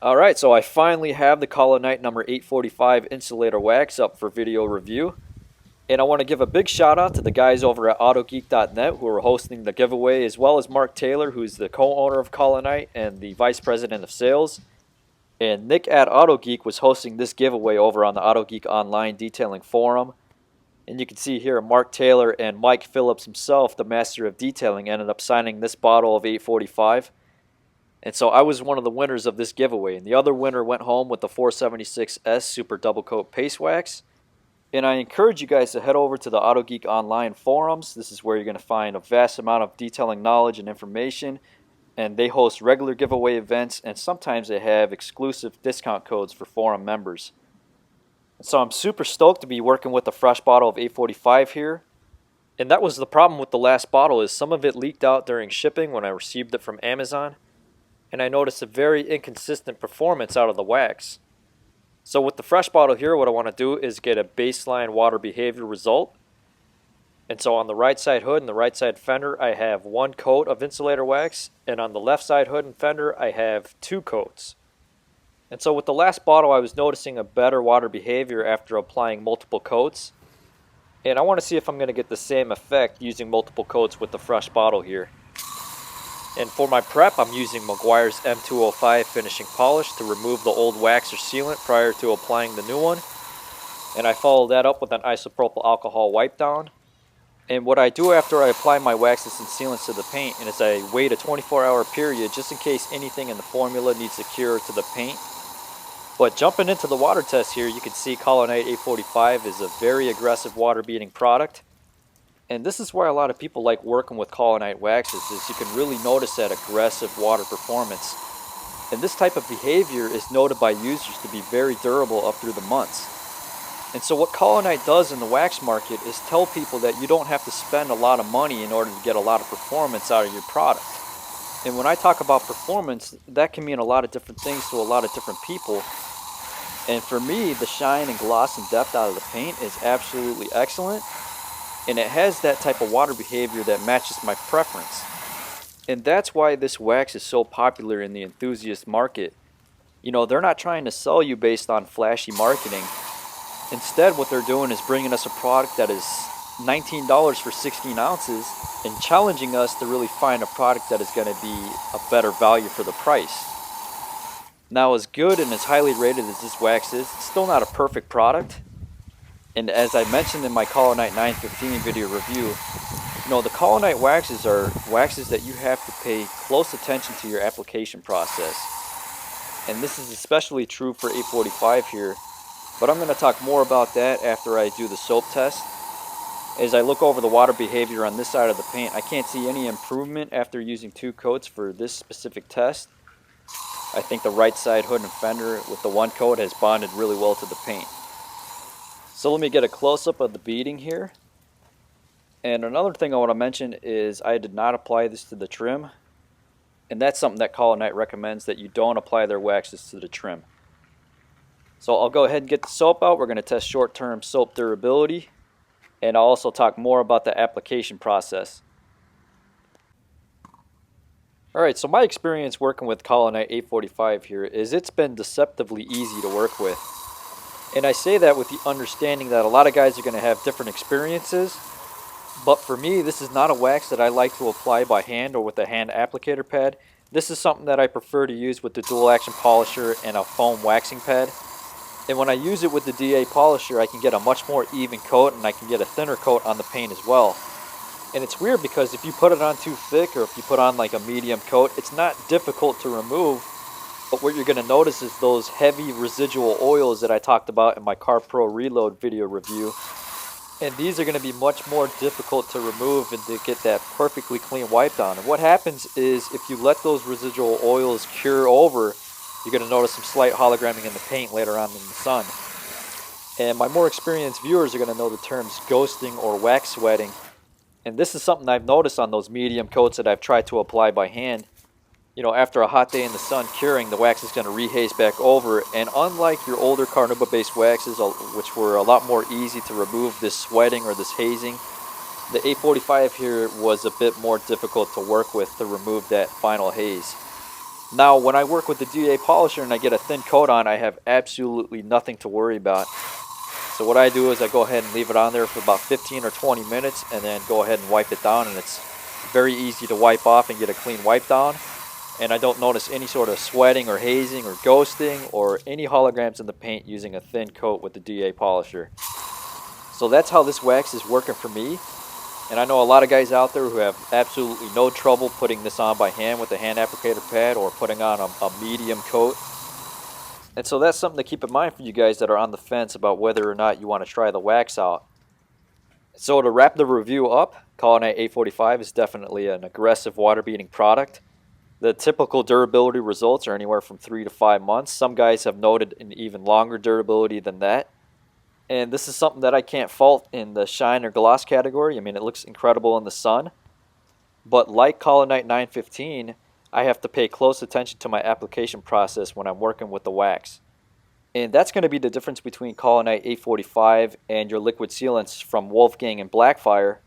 Alright, so I finally have the Collinite number 845 Insulator Wax up for video review. And I want to give a big shout out to the guys over at AutoGeek.net who are hosting the giveaway, as well as Mark Taylor, who's the co-owner of Collinite and the vice president of sales. And Nick at AutoGeek was hosting this giveaway over on the AutoGeek Online Detailing Forum. And you can see here Mark Taylor and Mike Phillips himself, the master of detailing, ended up signing this bottle of 845. And so I was one of the winners of this giveaway. And the other winner went home with the 476S Super Double Coat Paste Wax. And I encourage you guys to head over to the AutoGeek Online forums. This is where you're going to find a vast amount of detailing knowledge and information. And they host regular giveaway events, and sometimes they have exclusive discount codes for forum members. So I'm super stoked to be working with a fresh bottle of 845 here. And that was the problem with the last bottle, is some of it leaked out during shipping when I received it from Amazon. And I noticed a very inconsistent performance out of the wax. So with the fresh bottle here, what I want to do is get a baseline water behavior result. And so on the right side hood and the right side fender, I have one coat of insulator wax, and on the left side hood and fender, I have two coats. And so with the last bottle, I was noticing a better water behavior after applying multiple coats. And I want to see if I'm going to get the same effect using multiple coats with the fresh bottle here. And for my prep, I'm using Meguiar's M205 finishing polish to remove the old wax or sealant prior to applying the new one. And I follow that up with an isopropyl alcohol wipe down. And what I do after I apply my waxes and sealants to the paint is I wait a 24-hour period just in case anything in the formula needs to cure to the paint. But jumping into the water test here, you can see Collinite 845 is a very aggressive water beating product. And this is why a lot of people like working with Collinite waxes, is you can really notice that aggressive water performance. And this type of behavior is noted by users to be very durable up through the months. And so what Collinite does in the wax market is tell people that you don't have to spend a lot of money in order to get a lot of performance out of your product. And when I talk about performance, that can mean a lot of different things to a lot of different people. And for me, the shine and gloss and depth out of the paint is absolutely excellent. And it has that type of water behavior that matches my preference. And that's why this wax is so popular in the enthusiast market. You know, they're not trying to sell you based on flashy marketing. Instead, what they're doing is bringing us a product that is $19 for 16 ounces and challenging us to really find a product that is going to be a better value for the price. Now, as good and as highly rated as this wax is, it's still not a perfect product. And as I mentioned in my Collinite 915 video review, you know, the Collinite waxes are waxes that you have to pay close attention to your application process. And this is especially true for 845 here, but I'm going to talk more about that after I do the soap test. As I look over the water behavior on this side of the paint, I can't see any improvement after using two coats for this specific test. I think the right side hood and fender with the one coat has bonded really well to the paint. So let me get a close-up of the beading here. And another thing I want to mention is I did not apply this to the trim. And that's something that Collinite recommends, that you don't apply their waxes to the trim. So I'll go ahead and get the soap out. We're going to test short-term soap durability. And I'll also talk more about the application process. Alright, so my experience working with Collinite 845 here is it's been deceptively easy to work with. And I say that with the understanding that a lot of guys are going to have different experiences. But for me, this is not a wax that I like to apply by hand or with a hand applicator pad. This is something that I prefer to use with the dual action polisher and a foam waxing pad. And when I use it with the DA polisher, I can get a much more even coat, and I can get a thinner coat on the paint as well. And it's weird because if you put it on too thick, or if you put on like a medium coat, it's not difficult to remove. But what you're going to notice is those heavy residual oils that I talked about in my Car Pro Reload video review. And these are going to be much more difficult to remove and to get that perfectly clean wipe down. And what happens is if you let those residual oils cure over, you're going to notice some slight hologramming in the paint later on in the sun. And my more experienced viewers are going to know the terms ghosting or wax sweating. And this is something I've noticed on those medium coats that I've tried to apply by hand. You know, after a hot day in the sun curing, the wax is going to rehaze back over. And unlike your older carnauba based waxes, which were a lot more easy to remove this sweating or this hazing, the 845 here was a bit more difficult to work with to remove that final haze. Now, when I work with the DA polisher and I get a thin coat on, I have absolutely nothing to worry about. So what I do is I go ahead and leave it on there for about 15 or 20 minutes and then go ahead and wipe it down, and it's very easy to wipe off and get a clean wipe down. And I don't notice any sort of sweating or hazing or ghosting or any holograms in the paint using a thin coat with the DA polisher. So that's how this wax is working for me. And I know a lot of guys out there who have absolutely no trouble putting this on by hand with a hand applicator pad or putting on a medium coat. And so that's something to keep in mind for you guys that are on the fence about whether or not you want to try the wax out. So to wrap the review up, Collinite 845 is definitely an aggressive water beating product. The typical durability results are anywhere from 3 to 5 months. Some guys have noted an even longer durability than that. And this is something that I can't fault in the shine or gloss category. I mean, it looks incredible in the sun. But like Collinite 915, I have to pay close attention to my application process when I'm working with the wax. And that's going to be the difference between Collinite 845 and your liquid sealants from Wolfgang and Blackfire,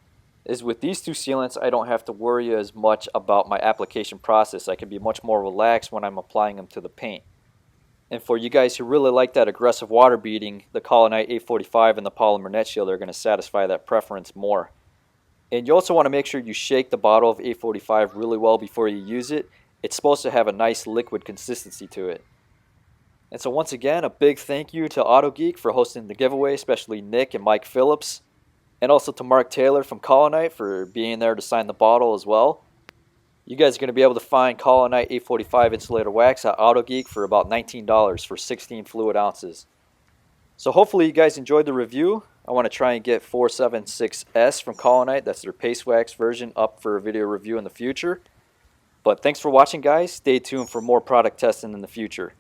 is with these two sealants I don't have to worry as much about my application process. I can be much more relaxed when I'm applying them to the paint. And for you guys who really like that aggressive water beating, the Collinite 845 and the polymer net shield are going to satisfy that preference more. And you also want to make sure you shake the bottle of 845 really well before you use it. It's supposed to have a nice liquid consistency to it. And so once again, a big thank you to AutoGeek for hosting the giveaway, especially Nick and Mike Phillips. And also to Mark Taylor from Collinite for being there to sign the bottle as well. You guys are going to be able to find Collinite 845 Insulator Wax at AutoGeek for about $19 for 16 fluid ounces. So hopefully you guys enjoyed the review. I want to try and get 476S from Collinite, that's their paste wax version, up for a video review in the future. But thanks for watching, guys. Stay tuned for more product testing in the future.